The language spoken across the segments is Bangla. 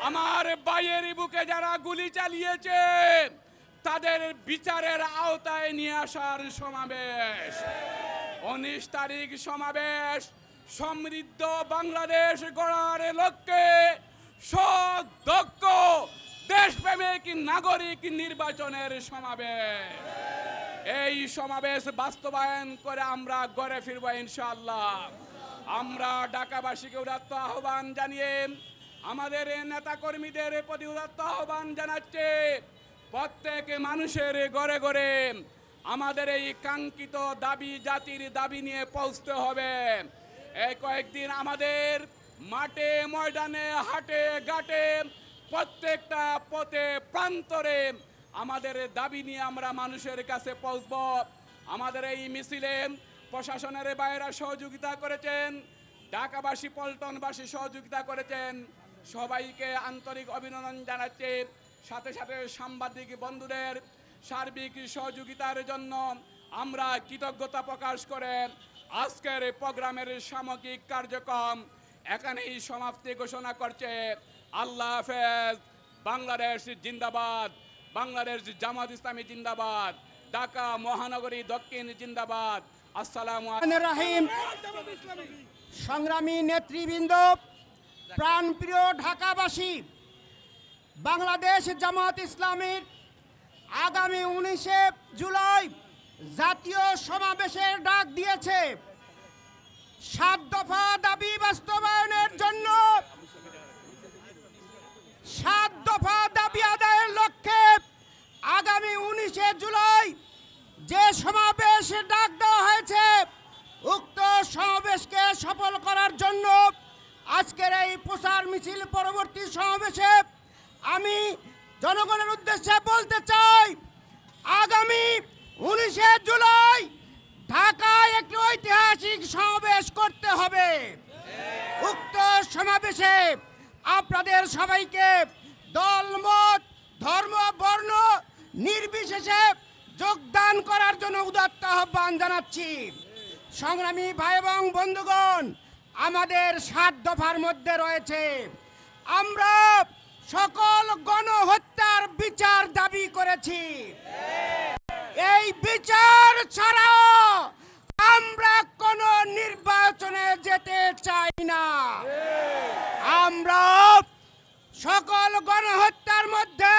আমার ভাইয়ের বুকে যারা গুলি চালিয়েছে তাদের বিচারের আওতায় নিয়ে আসার সমাবেশ। 19 তারিখ সমাবেশ সমৃদ্ধ বাংলাদেশ গড়ার লক্ষ্যে সৎ দক্ষ দেশপ্রেমিক নাগরিক নির্বাচনের সমাবেশ। এই সমাবেশ বাস্তবায়ন করে আমরা গড়ে ফিরব ইনশাআল্লাহ। আমরা ঢাকাবাসীকে উদাত্ত আহ্বান জানিয়ে আমাদের নেতা কর্মীদের প্রতি উদাত্ত আহ্বান জানাচ্ছে, প্রত্যেক মানুষের ঘরে ঘরে আমাদের এই কাঙ্ক্ষিত দাবি জাতির দাবি নিয়ে পৌঁছতে হবে। এই কয়েকদিন আমাদের মাঠে ময়দানে হাটে ঘাটে প্রত্যেকটা পথে প্রান্তরে আমাদের দাবি নিয়ে আমরা মানুষের কাছে পৌঁছব। আমাদের এই মিছিলে প্রশাসনের বাইরে সহযোগিতা করেছেন, ঢাকাবাসী পল্টনবাসী সহযোগিতা করেছেন, সবাইকে আন্তরিক অভিনন্দন জানাচ্ছি। সাথে সাথে সাংবাদিক বন্ধুদের সার্বিক সহযোগিতার জন্য আমরা কৃতজ্ঞতা প্রকাশ করে আজকের প্রোগ্রামের সামগ্রিক কার্যক্রম এখানেই সমাপ্তি ঘোষণা করছে। আল্লাহ হাফেজ। বাংলাদেশ জিন্দাবাদ, বাংলাদেশ জামাত ইসলামী জিন্দাবাদ, ঢাকা মহানগরী দক্ষিণ জিন্দাবাদ। আসসালামু আলাইকুম। সংগ্রামী নেতৃবৃন্দ, প্রাণপ্রিয় ঢাকাবাসী, বাংলাদেশ জামাত ইসলামীর আগামী 19 জুলাই জাতীয় সমাবেশের ডাক দিয়েছে। 7 দফা দাবি বাস্তবায়নের জন্য 7 দফা দাবি আদায়ের লক্ষ্যে আগামী 19 জুলাই যে সমাবেশ ডাক দেওয়া হয়েছে, উক্ত সমাবেশকে সফল করার জন্য আজকের এই প্রচার মিছিল পরবর্তী সমাবেশে আমি জনগণের উদ্দেশ্যে বলতে চাই, আগামী 19 জুলাই ঢাকায় একটি ঐতিহাসিক সমাবেশ করতে হবে। উক্ত সমাবেশে আপনাদের সবাইকে দলমত ধর্ম বর্ণ নির্বিশেষে যোগদান করার জন্য উদাত্ত আহ্বান জানাচ্ছি। সংগ্রামী ভাই এবং বন্ধুগণ, আমাদের 7 দফার মধ্যে রয়েছে আমরা সকল গণহত্যার বিচার দাবি করেছি। এই বিচার ছাড়া আমরা কোন নির্বাচনে যেতে চাই না। আমরা সকল গণহত্যার মধ্যে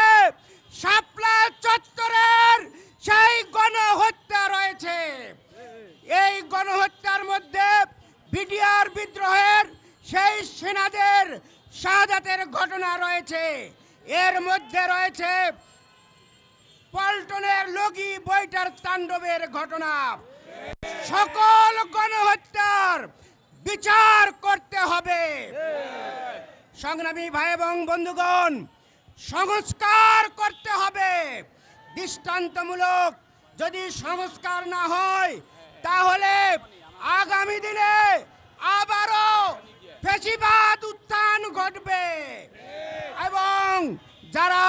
শাপলা চত্বরের সেই গণহত্যা রয়েছে। এই গণহত্যার মধ্যে বিডিআর বিদ্রোহের সেই সেনাদের শাহাদাতের ঘটনা রয়েছে। এর মধ্যে রয়েছে পল্টনের লগি বইটার তাণ্ডবের ঘটনা। সকল গণহত্যার বিচার করতে হবে। সংগ্রামী ভাই এবং বন্ধুগণ, সংস্কার করতে হবে। দৃষ্টান্তমূলক যদি সংস্কার না হয় তাহলে আগামী দিনে আবারও ফ্যাসিবাদ উত্থান ঘটবে এবং যারা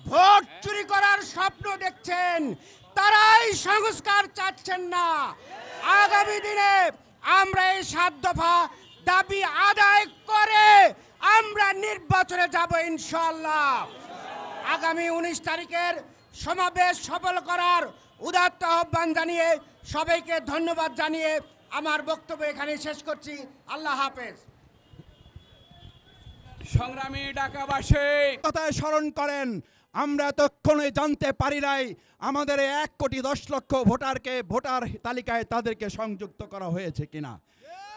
ভোট চুরি করার স্বপ্ন দেখছেন তারাই সংস্কার চাচ্ছেন না। আগামী দিনে আমরা এই 7 দফা দাবি আদায় করে আমরা নির্বাচনে যাব ইনশাআল্লাহ। আগামী 19 তারিখের সমাবেশ সফল করার উদাত্ত আহ্বান জানিয়ে সবাইকে ধন্যবাদ জানিয়ে আমার বক্তব্য এখানে শেষ করছি। আল্লাহ হাফেজ। সংগ্রামী ঢাকাবাসী, কথায় স্মরণ করেন, আমরা এতক্ষণে জানতে পারি নাই আমাদের 1,10,00,000 ভোটারকে ভোটার তালিকায় তাদেরকে সংযুক্ত করা হয়েছে কিনা,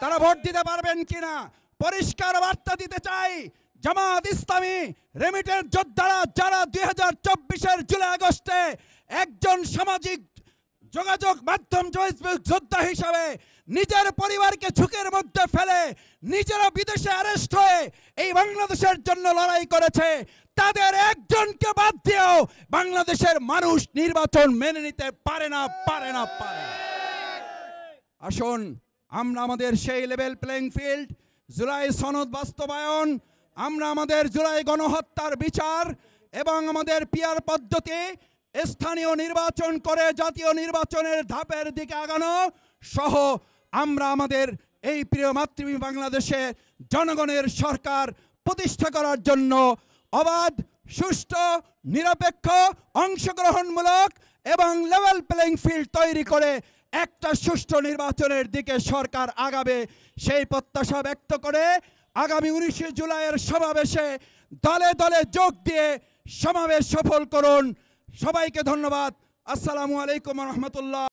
তারা ভোট দিতে পারবেন কিনা। পরিষ্কার বার্তা দিতে চাই, জামাত ইসলামী রেমিটের যোদ্ধারা যারা 2024-এর জুলাই আগস্টে একজন সামাজিক যোগাযোগ মাধ্যম যোদ্ধা হিসাবে নিজের পরিবারকে ঝুঁকির মধ্যে ফেলে নিজেরা বিদেশে অ্যারেস্ট হয়ে এই বাংলাদেশের জন্য লড়াই করেছে, তাদের একজনকে বাদ দিয়েও বাংলাদেশের মানুষ নির্বাচন মেনে নিতে পারে না। আসুন আমরা আমাদের সেই লেভেল প্লেইং ফিল্ড, জুলাই সনদ বাস্তবায়ন, আমরা আমাদের জুলাই গণহত্যার বিচার এবং আমাদের পিয়ার পদ্ধতি স্থানীয় নির্বাচন করে জাতীয় নির্বাচনের ধাপের দিকে আগানো সহ আমরা আমাদের এই প্রিয় মাতৃভূমি বাংলাদেশে জনগণের সরকার প্রতিষ্ঠা করার জন্য অবাধ, সুষ্ঠু, নিরপেক্ষ, অংশগ্রহণমূলক এবং লেভেল প্লেইং ফিল্ড তৈরি করে একটা সুষ্ঠু নির্বাচনের দিকে সরকার আগাবে সেই প্রত্যাশা ব্যক্ত করে আগামী 19 জুলাইয়ের সমাবেশে দলে দলে যোগ দিয়ে সমাবেশ সফল করুন। সবাইকে ধন্যবাদ। আসসালামু আলাইকুম রহমতুল্লাহ।